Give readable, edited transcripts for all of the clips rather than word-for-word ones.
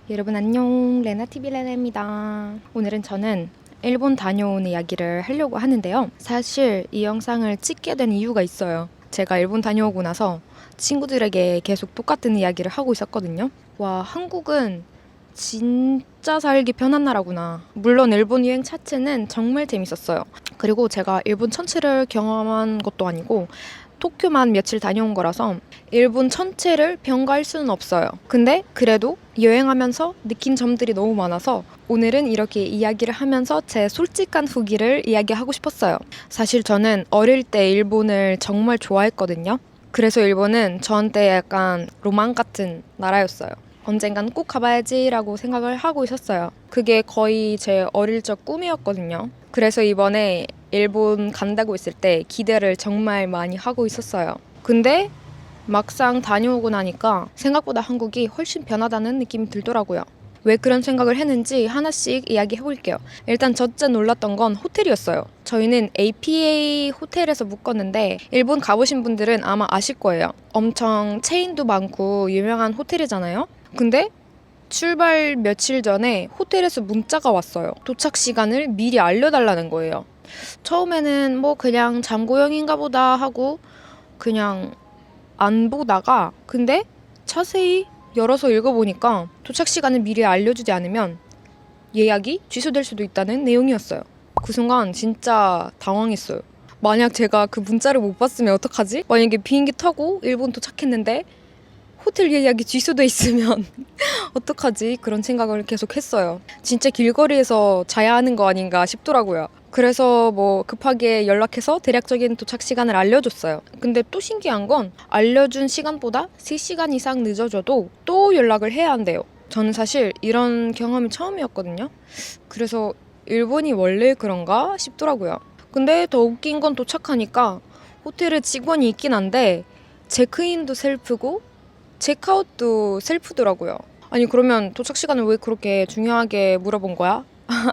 여러분 안녕, 레나TV 레나입니다. 오늘은 저는 일본 다녀온 이야기를 하려고 하는데요. 사실 이 영상을 찍게 된 이유가 있어요. 제가 일본 다녀오고 나서 친구들에게 계속 똑같은 이야기를 하고 있었거든요. 와, 한국은 진짜 살기 편한 나라구나. 물론 일본 여행 자체는 정말 재밌었어요. 그리고 제가 일본 전체를 경험한 것도 아니고 도쿄만 며칠 다녀온 거라서 일본 전체를 평가할 수는 없어요. 근데 그래도 여행하면서 느낀 점들이 너무 많아서 오늘은 이렇게 이야기를 하면서 제 솔직한 후기를 이야기하고 싶었어요. 사실 저는 어릴 때 일본을 정말 좋아했거든요. 그래서 일본은 저한테 약간 로망 같은 나라였어요. 언젠간 꼭 가봐야지라고 생각을 하고 있었어요. 그게 거의 제 어릴 적 꿈이었거든요. 그래서 이번에 일본 간다고 했을 때 기대를 정말 많이 하고 있었어요. 근데 막상 다녀오고 나니까 생각보다 한국이 훨씬 변하다는 느낌이 들더라고요. 왜 그런 생각을 했는지 하나씩 이야기해 볼게요. 일단 첫째 놀랐던 건 호텔이었어요. 저희는 APA 호텔에서 묵었는데 일본 가보신 분들은 아마 아실 거예요. 엄청 체인도 많고 유명한 호텔이잖아요. 근데 출발 며칠 전에 호텔에서 문자가 왔어요. 도착 시간을 미리 알려달라는 거예요. 처음에는 뭐 그냥 잠고용인가 보다 하고 그냥 안 보다가 근데 자세히 열어서 읽어보니까 도착 시간을 미리 알려주지 않으면 예약이 취소될 수도 있다는 내용이었어요. 그 순간 진짜 당황했어요. 만약 제가 그 문자를 못 봤으면 어떡하지? 만약에 비행기 타고 일본 도착했는데 호텔 예약이 취소돼 있으면 어떡하지? 그런 생각을 계속 했어요. 진짜 길거리에서 자야 하는 거 아닌가 싶더라고요. 그래서 뭐 급하게 연락해서 대략적인 도착 시간을 알려줬어요. 근데 또 신기한 건 알려준 시간보다 3시간 이상 늦어져도 또 연락을 해야 한대요. 저는 사실 이런 경험이 처음이었거든요. 그래서 일본이 원래 그런가 싶더라고요. 근데 더 웃긴 건 도착하니까 호텔에 직원이 있긴 한데 체크인도 셀프고 체크아웃도 셀프더라고요. 아니 그러면 도착 시간을 왜 그렇게 중요하게 물어본 거야?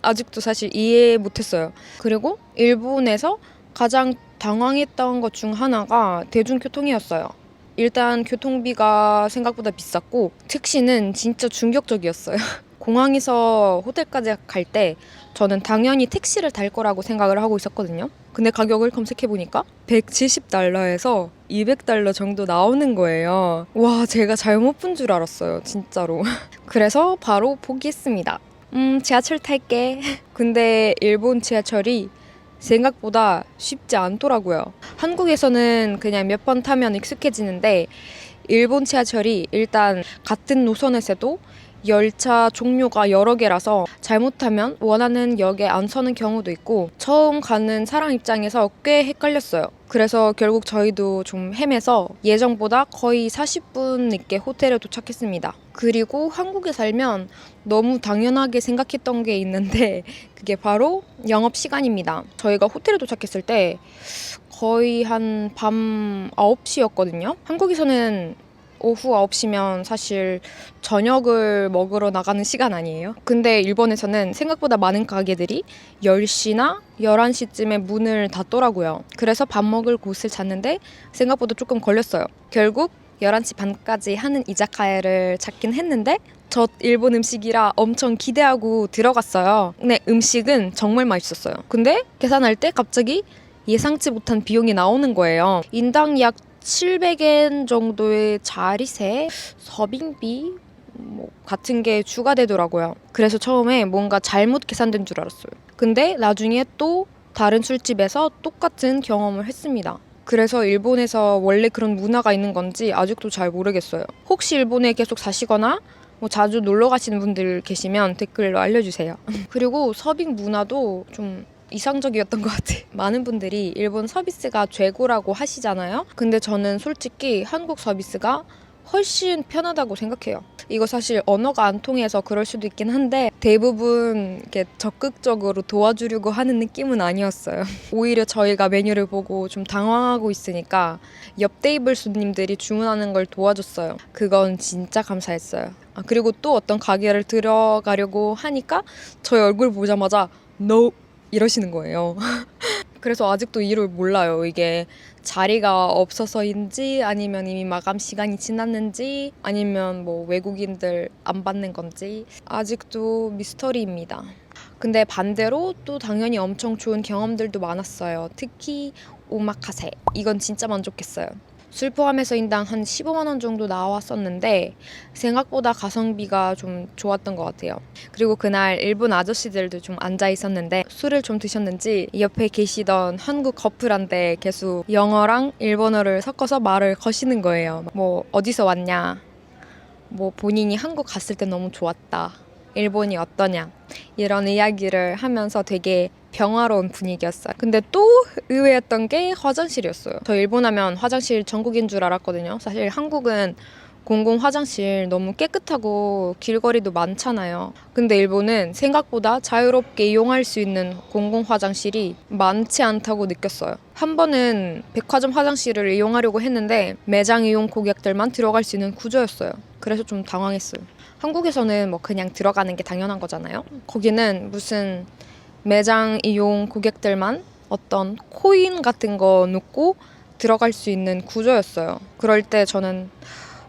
아직도 사실 이해 못했어요. 그리고 일본에서 가장 당황했던 것 중 하나가 대중교통이었어요. 일단 교통비가 생각보다 비쌌고 택시는 진짜 충격적이었어요. 공항에서 호텔까지 갈 때 저는 당연히 택시를 탈 거라고 생각을 하고 있었거든요. 근데 가격을 검색해보니까 170달러에서 200달러 정도 나오는 거예요. 와, 제가 잘못 본 줄 알았어요. 진짜로. 그래서 바로 포기했습니다. 지하철 탈게. 근데 일본 지하철이 생각보다 쉽지 않더라고요. 한국에서는 그냥 몇 번 타면 익숙해지는데 일본 지하철이 일단 같은 노선에서도 열차 종류가 여러 개라서 잘못하면 원하는 역에 안 서는 경우도 있고 처음 가는 사람 입장에서 꽤 헷갈렸어요. 그래서 결국 저희도 좀 헤매서 예정보다 거의 40분 늦게 호텔에 도착했습니다. 그리고 한국에 살면 너무 당연하게 생각했던 게 있는데 그게 바로 영업시간입니다. 저희가 호텔에 도착했을 때 거의 한 밤 9시였거든요. 한국에서는 오후 9시면 사실 저녁을 먹으러 나가는 시간 아니에요? 근데 일본에서는 생각보다 많은 가게들이 10시나 11시쯤에 문을 닫더라고요. 그래서 밥 먹을 곳을 찾는데 생각보다 조금 걸렸어요. 결국 11시 반까지 하는 이자카야를 찾긴 했는데 저 일본 음식이라 엄청 기대하고 들어갔어요. 근데 음식은 정말 맛있었어요. 근데 계산할 때 갑자기 예상치 못한 비용이 나오는 거예요. 인당 약 700엔 정도의 자리세, 서빙비 뭐 같은 게 추가되더라고요. 그래서 처음에 뭔가 잘못 계산된 줄 알았어요. 근데 나중에 또 다른 술집에서 똑같은 경험을 했습니다. 그래서 일본에서 원래 그런 문화가 있는 건지 아직도 잘 모르겠어요. 혹시 일본에 계속 사시거나 뭐 자주 놀러 가시는 분들 계시면 댓글로 알려주세요. 그리고 서빙 문화도 좀 이상적이었던 것 같아. 많은 분들이 일본 서비스가 최고라고 하시잖아요. 근데 저는 솔직히 한국 서비스가 훨씬 편하다고 생각해요. 이거 사실 언어가 안 통해서 그럴 수도 있긴 한데 대부분 이렇게 적극적으로 도와주려고 하는 느낌은 아니었어요. 오히려 저희가 메뉴를 보고 좀 당황하고 있으니까 옆 테이블 손님들이 주문하는 걸 도와줬어요. 그건 진짜 감사했어요. 그리고 또 어떤 가게를 들어가려고 하니까 저희 얼굴 보자마자 No! 이러시는 거예요. 그래서 아직도 이유를 몰라요. 이게 자리가 없어서인지 아니면 이미 마감 시간이 지났는지 아니면 뭐 외국인들 안 받는 건지 아직도 미스터리입니다. 근데 반대로 또 당연히 엄청 좋은 경험들도 많았어요. 특히 오마카세. 이건 진짜 만족했어요. 술 포함해서 인당 한 15만 원 정도 나왔었는데 생각보다 가성비가 좀 좋았던 것 같아요. 그리고 그날 일본 아저씨들도 좀 앉아 있었는데 술을 좀 드셨는지 옆에 계시던 한국 커플한테 계속 영어랑 일본어를 섞어서 말을 거시는 거예요. 뭐 어디서 왔냐, 뭐 본인이 한국 갔을 때 너무 좋았다, 일본이 어떠냐, 이런 이야기를 하면서 되게 평화로운 분위기였어요. 근데 또 의외였던 게 화장실이었어요. 저 일본 하면 화장실 전국인 줄 알았거든요. 사실 한국은 공공 화장실 너무 깨끗하고 길거리도 많잖아요. 근데 일본은 생각보다 자유롭게 이용할 수 있는 공공 화장실이 많지 않다고 느꼈어요. 한 번은 백화점 화장실을 이용하려고 했는데 매장 이용 고객들만 들어갈 수 있는 구조였어요. 그래서 좀 당황했어요. 한국에서는 뭐 그냥 들어가는 게 당연한 거잖아요. 거기는 무슨 매장 이용 고객들만 어떤 코인 같은 거 넣고 들어갈 수 있는 구조였어요. 그럴 때 저는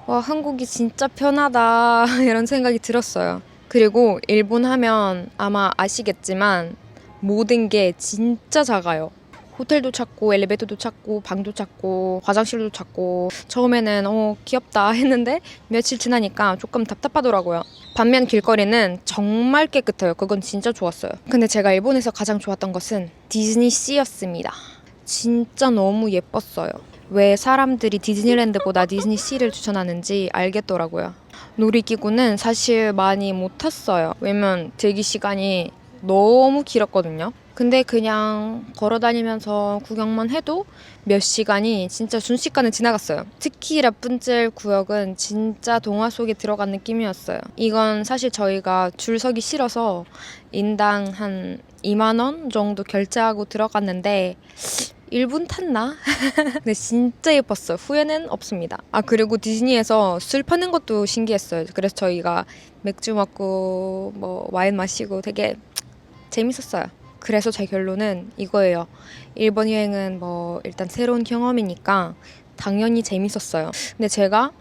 와, 한국이 진짜 편하다 이런 생각이 들었어요. 그리고 일본 하면 아마 아시겠지만 모든 게 진짜 작아요. 호텔도 작고 엘리베이터도 작고 방도 작고 화장실도 작고 처음에는 귀엽다 했는데 며칠 지나니까 조금 답답하더라고요. 반면 길거리는 정말 깨끗해요. 그건 진짜 좋았어요. 근데 제가 일본에서 가장 좋았던 것은 디즈니시였습니다. 진짜 너무 예뻤어요. 왜 사람들이 디즈니랜드보다 디즈니시를 추천하는지 알겠더라고요. 놀이기구는 사실 많이 못 탔어요. 왜냐면 대기 시간이 너무 길었거든요. 근데 그냥 걸어다니면서 구경만 해도 몇 시간이 진짜 순식간에 지나갔어요. 특히 라푼젤 구역은 진짜 동화 속에 들어간 느낌이었어요. 이건 사실 저희가 줄 서기 싫어서 인당 한 2만 원 정도 결제하고 들어갔는데 1분 탔나? 근데 진짜 예뻤어요. 후회는 없습니다. 아, 그리고 디즈니에서 술 파는 것도 신기했어요. 그래서 저희가 맥주 먹고 뭐 와인 마시고 되게 재밌었어요. 그래서 제 결론은 이거예요. 일본 여행은 뭐 일단 새로운 경험이니까 당연히 재밌었어요. 근데 제가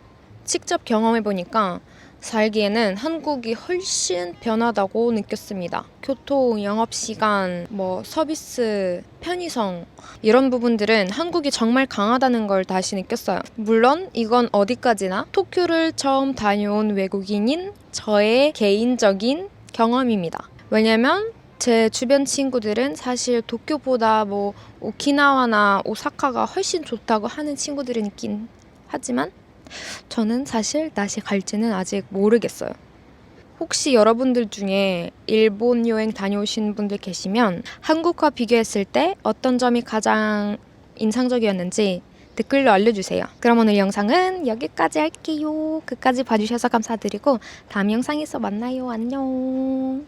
직접 경험해보니까 살기에는 한국이 훨씬 편하다고 느꼈습니다. 교통, 영업시간, 뭐 서비스, 편의성 이런 부분들은 한국이 정말 강하다는 걸 다시 느꼈어요. 물론 이건 어디까지나 도쿄를 처음 다녀온 외국인인 저의 개인적인 경험입니다. 왜냐면 제 주변 친구들은 사실 도쿄보다 뭐 오키나와나 오사카가 훨씬 좋다고 하는 친구들은 있긴 하지만 저는 사실 다시 갈지는 아직 모르겠어요. 혹시 여러분들 중에 일본 여행 다녀오신 분들 계시면 한국과 비교했을 때 어떤 점이 가장 인상적이었는지 댓글로 알려주세요. 그럼 오늘 영상은 여기까지 할게요. 끝까지 봐주셔서 감사드리고 다음 영상에서 만나요. 안녕.